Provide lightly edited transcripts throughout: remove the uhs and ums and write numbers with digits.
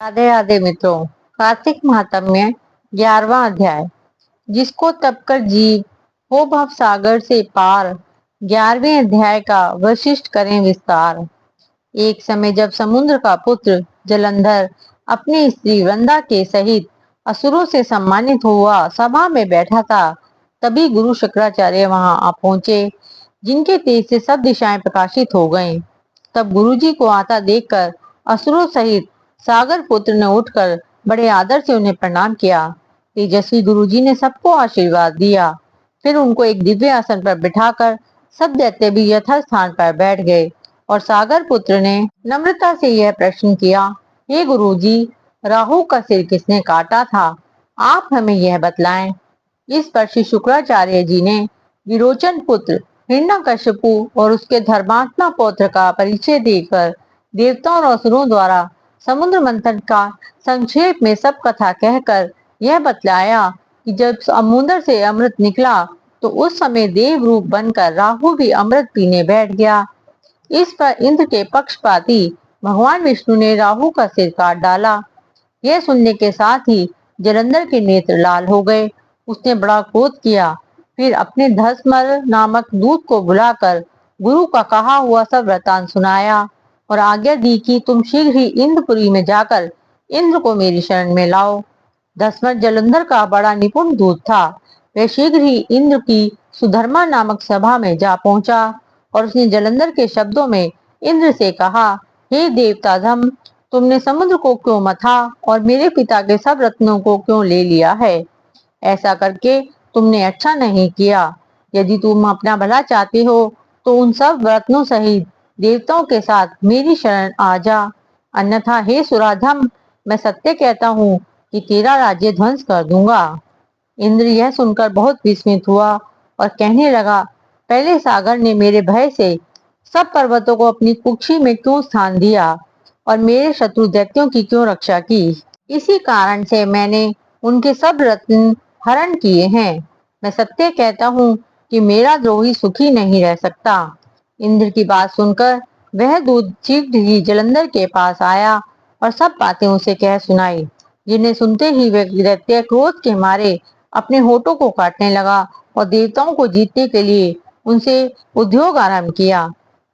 राधे राधे मित्रों। कार्तिक महात्म्य 11वां अध्याय। जिसको तप कर जीव हो भव सागर से पार। 11वें अध्याय का वशिष्ठ करें विस्तार। एक समय जब समुद्र का पुत्र जलंधर अपनी स्त्री वृंदा के सहित असुरों से सम्मानित हुआ सभा में बैठा था, तभी गुरु शुक्राचार्य वहां आ पहुंचे, जिनके तेज से सब दिशाएं प्रकाशित हो गईं। तब गुरुजी को आता देखकर असुरों सहित सागर पुत्र ने उठकर बड़े आदर से उन्हें प्रणाम किया। तेजस्वी गुरुजी ने सबको आशीर्वाद दिया। फिर उनको एक दिव्य आसन पर बिठाकर सब दैत्य भी यथास्थान पर बैठ गए और सागर पुत्र ने नम्रता से यह प्रश्न किया, हे गुरुजी, राहु का सिर किसने काटा था? आप हमें यह बतलाएं। इस पर श्री शुक्राचार्य जी ने विरोचन पुत्र हिरण्यकशिपु और उसके धर्मात्मा पौत्र का परिचय देकर देवताओं और असुरों द्वारा समुद्र मंथन का संक्षेप में सब कथा कहकर यह बतलाया कि जब समुद्र से अमृत निकला तो उस समय देव रूप बनकर राहु भी अमृत पीने बैठ गया। इस पर इंद्र के पक्षपाती भगवान विष्णु ने राहु का सिर काट डाला। यह सुनने के साथ ही जलंधर के नेत्र लाल हो गए। उसने बड़ा क्रोध किया। फिर अपने धस्मल नामक दूत को बुलाकर गुरु का कहा हुआ सब वृतांत सुनाया और आज्ञा दी कि तुम शीघ्र ही इंद्रपुरी में जाकर इंद्र को मेरी शरण में लाओ। धस्मल जलंधर का बड़ा निपुण दूत था। वह शीघ्र ही इंद्र की सुधर्मा नामक सभा में जा पहुंचा और उसने जलंधर के शब्दों में इंद्र से कहा, हे देवता धम, तुमने समुद्र को क्यों मथा और मेरे पिता के सब रत्नों को क्यों ले लिया है? ऐसा करके तुमने अच्छा नहीं किया। यदि तुम अपना भला चाहते हो तो उन सब रत्नों सहित देवताओं के साथ मेरी शरण आ जा, अन्यथा हे सुराधम, मैं सत्य कहता हूँ कि तेरा राज्य ध्वंस कर दूंगा। इंद्र यह सुनकर बहुत विस्मित हुआ और कहने लगा, पहले सागर ने मेरे भय से सब पर्वतों को अपनी कुक्षी में क्यों स्थान दिया और मेरे शत्रु दैत्यों की क्यों रक्षा की? इसी कारण से मैंने उनके सब रत्न हरण किए हैं। मैं सत्य कहता हूँ कि मेरा द्रोही सुखी नहीं रह सकता। इंद्र की बात सुनकर वह दूत शीघ्र ही जलंधर के पास आया और सब बातें उसे कह सुनाई, जिन्हें सुनते ही वह दैत्य क्रोध के मारे अपने होठों को काटने लगा और देवताओं को जीतने के लिए उनसे उद्योग आरंभ किया।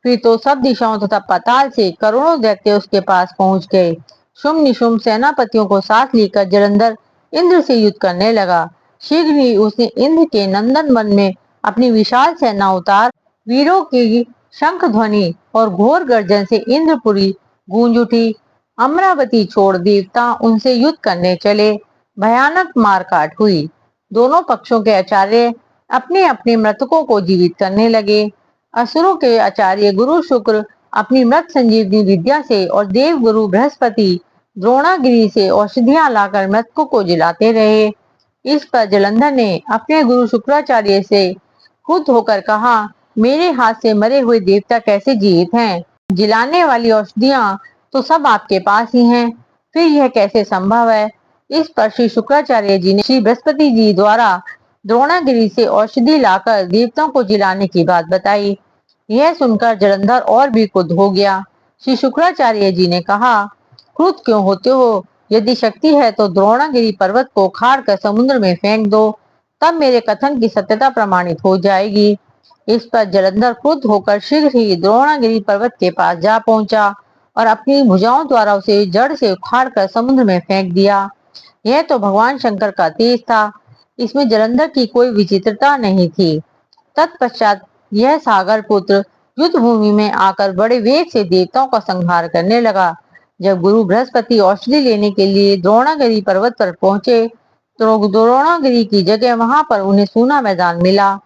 फिर तो सब दिशाओं तथा पाताल से करोड़ों दैत्य उसके पास पहुंच गए। शुंभ निशुंभ सेनापतियों को साथ लेकर जलंधर इंद्र से युद्ध करने लगा। शीघ्र ही उसने इंद्र के नंदन वन में अपनी विशाल सेना उतार वीरों की शंख ध्वनि और घोर गर्जन से इंद्रपुरी गूंज उठी। अमरावती छोड़ देवता उनसे युद्ध करने चले। भयानक मारकाट हुई। दोनों पक्षों के आचार्य अपने अपने मृतकों को जीवित करने लगे। असुरों के आचार्य गुरु शुक्र अपनी मृत संजीवनी विद्या से और देव गुरु बृहस्पति द्रोणागिरी से औषधियां लाकर मृतकों को जिलाते रहे। इस पर जलंधर ने अपने गुरु शुक्राचार्य से खुद होकर कहा, मेरे हाथ से मरे हुए देवता कैसे जीवित हैं? जिलाने वाली औषधियां तो सब आपके पास ही हैं, फिर यह कैसे संभव है? इस पर श्री शुक्राचार्य जी ने श्री बृहस्पति जी द्वारा द्रोणागिरी से औषधि लाकर देवताओं को जिलाने की बात बताई। यह सुनकर जलंधर और भी क्रुद्ध हो गया। श्री शुक्राचार्य जी ने कहा, क्रुद्ध क्यों होते हो? यदि शक्ति है तो द्रोणागिरी पर्वत को उखाड़ कर समुद्र में फेंक दो, तब मेरे कथन की सत्यता प्रमाणित हो जाएगी। इस पर जलंधर क्रुद्ध होकर शीघ्र ही द्रोणागिरी पर्वत के पास जा पहुंचा और अपनी भुजाओं द्वारा उसे जड़ से उखाड़कर समुद्र में फेंक दिया। यह तो भगवान शंकर का तेज था, इसमें जलंधर की कोई विचित्रता नहीं थी। तत्पश्चात यह सागर पुत्र युद्ध भूमि में आकर बड़े वेग से देवताओं का संहार करने लगा। जब गुरु बृहस्पति औषधि लेने के लिए द्रोणागिरी पर्वत पर पहुंचे तो द्रोणागिरी की जगह वहां पर उन्हें सूना मैदान मिला।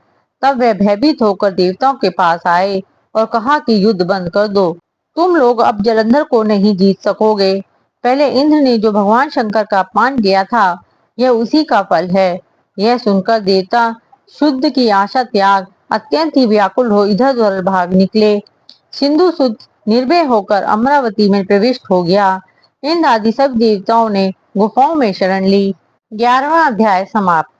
तब वह भयभीत होकर देवताओं के पास आए और कहा कि युद्ध बंद कर दो, तुम लोग अब जलंधर को नहीं जीत सकोगे। पहले इंद्र ने जो भगवान शंकर का अपमान किया था, यह उसी का फल है। यह सुनकर देवता शुद्ध की आशा त्याग अत्यंत ही व्याकुल हो इधर उधर भाग निकले। सिंधु सुत निर्भय होकर अमरावती में प्रविष्ट हो गया। इंद्र आदि सब देवताओं ने गुफाओं में शरण ली। 11वां अध्याय समाप्त।